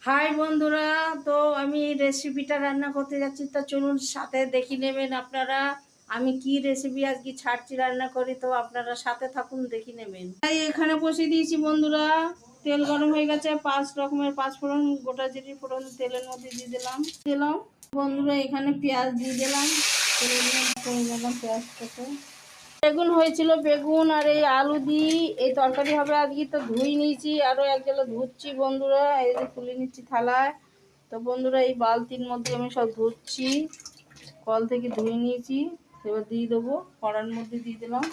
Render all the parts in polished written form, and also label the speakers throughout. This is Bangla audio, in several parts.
Speaker 1: হাই বন্ধুরা, তো আমি রেসিপিটা রান্না করতে যাচ্ছি, তো চলুন সাথে দেখে নেবেন আপনারা আমি কি রেসিপি আজকে ছাড়ছি রান্না করি। তো আপনারা সাথে থাকুন, দেখে নেবেন। তাই এখানে বসিয়ে দিয়েছি বন্ধুরা, তেল গরম হয়ে গেছে। 5 রকমের 5 ফোড়ন, গোটা জিরে ফোড়ন তেলের মধ্যে দিয়ে দিলাম বন্ধুরা। এখানে পেঁয়াজ দিয়ে দিলাম, পেঁয়াজটাকে। বেগুন হয়েছিল, বেগুন আর এই আলু দিয়ে এই তরকারি হবে আজকে। তো ধুই নিয়েছি, আরও এক জেলা ধুচ্ছি বন্ধুরা। এই যে তুলে নিচ্ছি থালায়। তো বন্ধুরা এই বালতির মধ্যে আমি সব ধুচ্ছি, কল থেকে ধুয়ে নিয়েছি। এবার দিয়ে দেবো, কড়ার মধ্যে দিয়ে দিলাম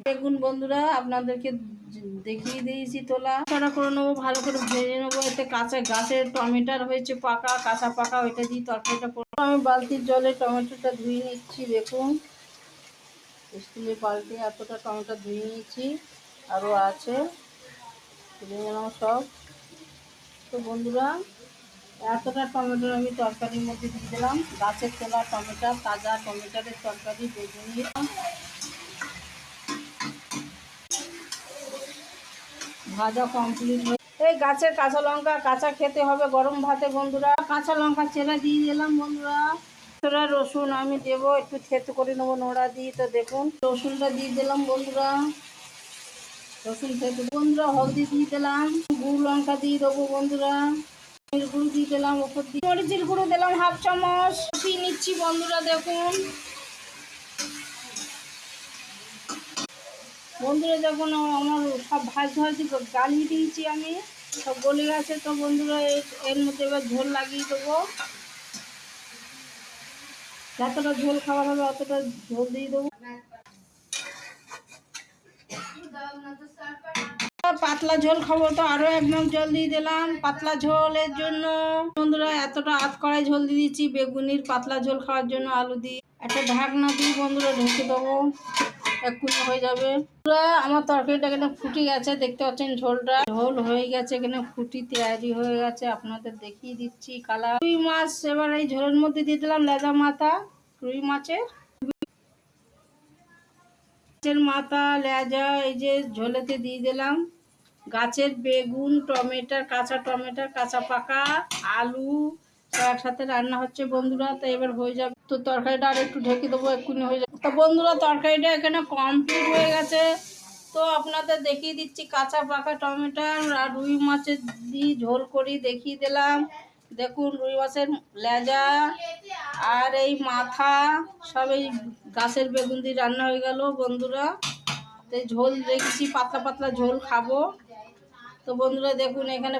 Speaker 1: বেগুন বন্ধুরা। আপনাদেরকে দেখিয়ে দিয়েছি তোলা ছাড়া করে নেবো, ভালো করে ভেজে নেবো। এতে কাঁচা গাছের টমেটোর হয়েছে পাকা, কাঁচা পাকা, ওইটা দিয়ে তরকারিটা করবো। আমি বালতির জলে টমেটোটা ধুয়ে নিচ্ছি। দেখুন স্টিলের বালতি এতটা টমেটো ধুয়ে নিয়েছি, আরও আছে, তুলে নিলাম সব। তো বন্ধুরা এতটা টমেটো আমি তরকারির মধ্যে দিয়ে দিলাম। গাছের তোলা টমেটো, তাজা টমেটোর তরকারি বেগুনি। ভাজা কমপ্লিট হয়ে এই গাছের কাঁচা লঙ্কা, কাঁচা খেতে হবে গরম ভাতে বন্ধুরা। কাঁচা লঙ্কা চেরা দিয়ে দিলাম বন্ধুরা। রসুন আমি দেবো, একটু থেতো করে নেবো নোড়া দিয়ে। তো দেখুন রসুনটা দিয়ে দিলাম বন্ধুরা, রসুন থেতো বন্ধুরা। হলদি দিয়ে দিলাম, গুঁড়ো লঙ্কা দিয়ে দেবো বন্ধুরা। গুঁড়ো দিয়ে দিলাম, ওপর দিয়ে মরিচের গুঁড়ো দিলাম 1/2 চামচ। কষিয়ে নিচ্ছি বন্ধুরা। দেখুন বন্ধুরা, যখন আমার সব ভাজি গালিয়ে দিয়েছি আমি, সব গলে গেছে। তো বন্ধুরা এর মধ্যে এবার ঝোল লাগিয়ে দেবো। যতটা ঝোল খাবার হবে অতটা ঝোল দিয়ে দেবো। পাতলা ঝোল খাবো, তো আরো 1 মগ জল দিয়ে দিলাম পাতলা ঝোলের জন্য বন্ধুরা। এতটা আধ কড়াই ঝোল দিয়ে দিচ্ছি বেগুনির পাতলা ঝোল খাওয়ার জন্য। আলু দিয়ে একটা ঢাকনা দিয়ে বন্ধুরা ঢেকে দেবো, এক্ষুনি হয়ে যাবে। আমার তরকারিটা এখানে ফুটে গেছে, দেখতে পাচ্ছেন ঝোলটা ঝোল হয়ে গেছে, এখানে ফুটি তৈরি হয়ে গেছে। আপনাদের দেখিয়ে দিচ্ছি কালার। রুই মাছ এবার এই ঝোলের মধ্যে দিয়ে দিলাম, লেজা মাথা রুই মাছের মাথা লেজা এই যে ঝোলেতে দিয়ে দিলাম। গাছের বেগুন, টমেটো, কাঁচা পাকা আলু সব একসাথে রান্না হচ্ছে বন্ধুরা। তো এবার হয়ে যাবে। তো তরকারিটা আর একটু ঢেকে দেবো, এক্ষুনি হয়ে যাবে। তো বন্ধুরা তরকারিটা এখানে কমপ্লিট হয়ে গেছে। তো আপনাদের দেখিয়ে দিচ্ছি কাঁচা পাকা টমেটো আর রুই মাছের দিয়ে ঝোল করি দেখিয়ে দিলাম। দেখুন রুই মাছের লেজা আর এই মাথা সব এই গাছের বেগুন দিয়ে রান্না হয়ে গেল বন্ধুরা। তো ঝোল রেখেছি, পাতলা পাতলা ঝোল খাবো। তো বন্ধুরা দেখুন এখানে